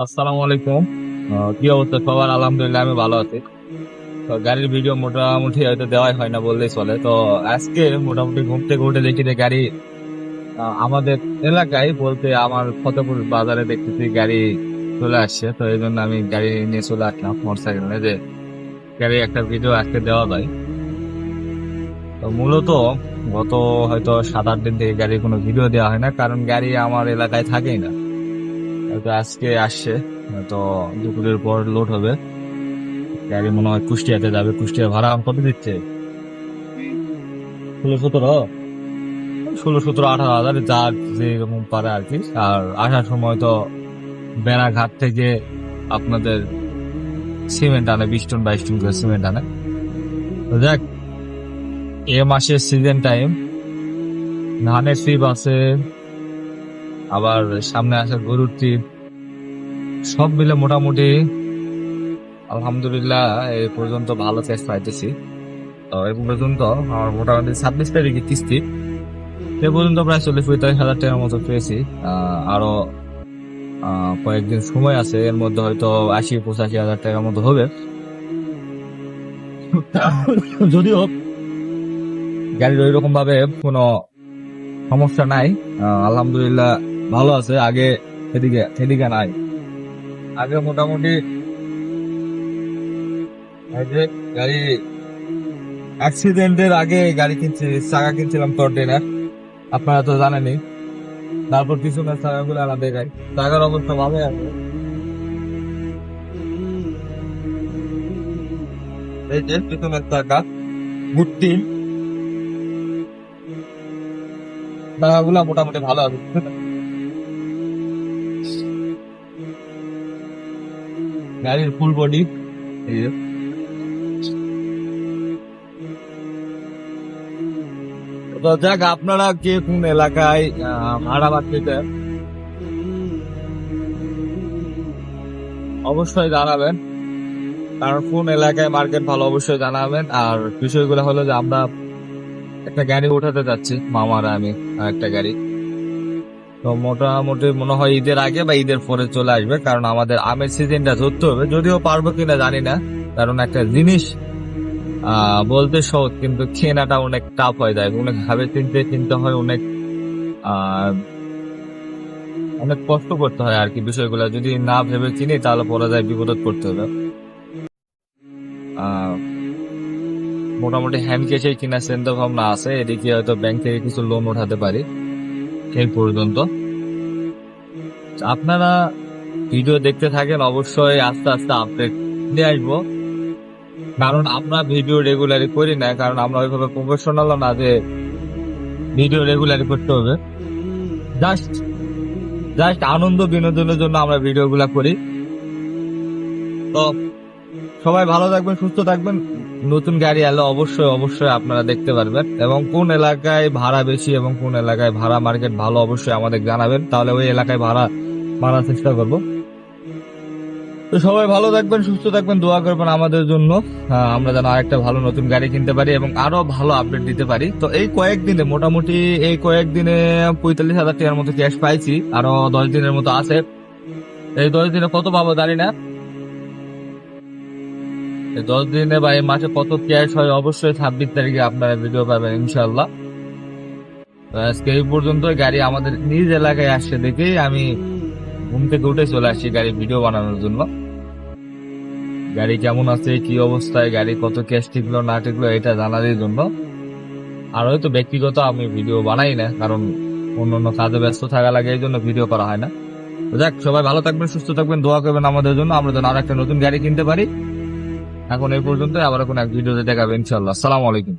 আসসালামু আলাইকুম। কি অবস্থা সবার? আলহামদুলিল্লাহ আমি ভালো আছি। তো গাড়ির ভিডিও মোটামুটি হয়তো দেওয়াই হয় না বললেই চলে। তো আজকে মোটামুটি ঘুম থেকে উঠে দেখি যে গাড়ি আমাদের এলাকায় বলতে আমার ফতেপুর বাজারে দেখতেছি গাড়ি চলে আসছে। তো এই জন্য আমি গাড়ি নিয়ে চলে আসলাম মোটরসাইকেল নিয়ে, যে গাড়ি একটা ভিডিও আজকে দেওয়া যায়। তো মূলত গত হয়তো 7-8 দিন থেকে গাড়ির কোনো ভিডিও দেওয়া হয় না, কারণ গাড়ি আমার এলাকায় থাকেই না। হয়তো আজকে আসছে, তো দুপুরের পর লোড হবে। গাড়ি মনে হয় কুষ্টিয়াতে যাবে। কুষ্টিয়া ভাড়া কত দিচ্ছে? 16-17, 16-17-18 হাজার, যার যেরকম পারে আর কি। আর আসার সময় তো বেড়াঘাট থেকে আপনাদের সিমেন্ট আনে, 20 টন 22 টন করে সিমেন্ট আনে। তো দেখ, এ মাসে সিজন টাইম, ধানের ট্রিপ আছে, আবার সামনে আসে গরুর ট্রিপ, সব মিলে মোটামুটি আলহামদুলিল্লাহ এই পর্যন্ত ভালো চেষ্টা পাইতেছি। তো এই পর্যন্ত আমার মোটামুটি 26 তারিখে কিস্তি, সে পর্যন্ত প্রায় 40-45 হাজার টাকার মতো পেয়েছি। আরো কয়েকদিন সময় আছে, এর মধ্যে হয়তো 80-85 হাজার টাকার মতো হবে। যদিও গাড়ির ওই রকম ভাবে কোনো সমস্যা নাই, আলহামদুলিল্লাহ ভালো আছে। আগে সেদিকে সেদিকে নাই। আগে মোটামুটি এই যে গাড়ি অ্যাক্সিডেন্টের আগে গাড়ি কিনছি, চাকা কিনছিলাম কন্টেনার, আপনারা তো জানেনই। তারপর পিছনের চাকাগুলো আনা দেখাই, চাকার অবস্থা ভালো আছে। এই যে পিছনের চাকা ভর্তি, চাকাগুলা মোটামুটি ভালো আছে। গাড়ির ফুল বডি এই যে। তো যাক, আপনারা কে কোন এলাকায় ভাড়া বাড়তিতে অবশ্যই জানাবেন, কারণ কোন এলাকায় মার্কেট ভালো অবশ্যই জানাবেন। আর বিষয়গুলো হলো যে আমরা একটা গাড়ি উঠাতে যাচ্ছি, মামার আমি একটা গাড়ি। তো মোটামুটি মনে হয় ঈদের আগে বা ঈদের পরে চলে আসবে, কারণ আমাদের আমের সিজনটা ধরতে হবে। যদিও পারবো কিনা জানি না, কারণ একটা জিনিস বলতে সহজ কিন্তু কেনাটা অনেক টাফ হয়ে যায়, অনেক ভাবে চিনতে চিনতে হয়, অনেক আহ অনেক কষ্ট করতে হয় আর কি। বিষয়গুলো যদি না ভেবে চিনি তাহলে পরে যায় বিপদে পড়তে হবে। আহ মোটামুটি হ্যান্ড ক্যাশে কিনা চিন্তা ভাবনা আছে, এদিকে হয়তো ব্যাংক থেকে কিছু লোন উঠাতে পারি। এই পর্যন্ত আপনারা ভিডিও দেখতে থাকেন, অবশ্যই আস্তে আস্তে আপডেট নিয়ে আসবো। কারণ আমরা ভিডিও রেগুলারি করি না, কারণ আমরা ওইভাবে প্রফেশনাল না যে ভিডিও রেগুলারি করতে হবে। জাস্ট জাস্ট আনন্দ বিনোদনের জন্য আমরা ভিডিও গুলা করি। তো সবাই ভালো থাকবেন, সুস্থ থাকবেন। নতুন গাড়ি এলে অবশ্যই অবশ্যই আপনারা দেখতে পারবেন, এবং কোন এলাকায় ভাড়া বেশি এবং কোন এলাকায় ভাড়া মার্কেট ভালো অবশ্যই আমাদের জানাবেন, তাহলে ওই এলাকায় ভাড়া মারার চেষ্টা করবো। তো সবাই ভালো থাকবেন, সুস্থ থাকবেন, দোয়া করবেন আমাদের জন্য। আমরা যেন আরেকটা ভালো নতুন গাড়ি কিনতে পারি এবং আরো ভালো আপডেট দিতে পারি। তো এই কয়েকদিনে মোটামুটি 45,000 টাকার মতো ক্যাশ পাইছি, আরো 10 দিনের মতো আছে। এই 10 দিনে কত পাবো জানি না, এই 10 দিনে বা এই মাসে কত ক্যাশ হয় অবশ্যই 26 তারিখে আপনারা ভিডিও পাবেন ইনশাল্লাহ। তো আজকে এই পর্যন্ত। গাড়ি আমাদের নিজ এলাকায় আসছে দেখেই আমি ঘুম থেকে উঠে চলে আসছি গাড়ি ভিডিও বানানোর জন্য। গাড়ি কেমন আছে, কি অবস্থায়, গাড়ি কত ক্যাশ টিকলো না টিকলো এটা জানার জন্য। আর হয়তো ব্যক্তিগত আমি ভিডিও বানাই না, কারণ অন্য অন্য কাজে ব্যস্ত থাকা লাগে, এই জন্য ভিডিও করা হয় না। তো যাক, সবাই ভালো থাকবেন, সুস্থ থাকবেন, দোয়া করবেন আমাদের জন্য, আমরা যেন আর একটা নতুন গাড়ি কিনতে পারি। এখন এই পর্যন্ত, আবার কোনো এক ভিডিওতে দেখাবেন ইনশাল্লাহ। আসসালামু আলাইকুম।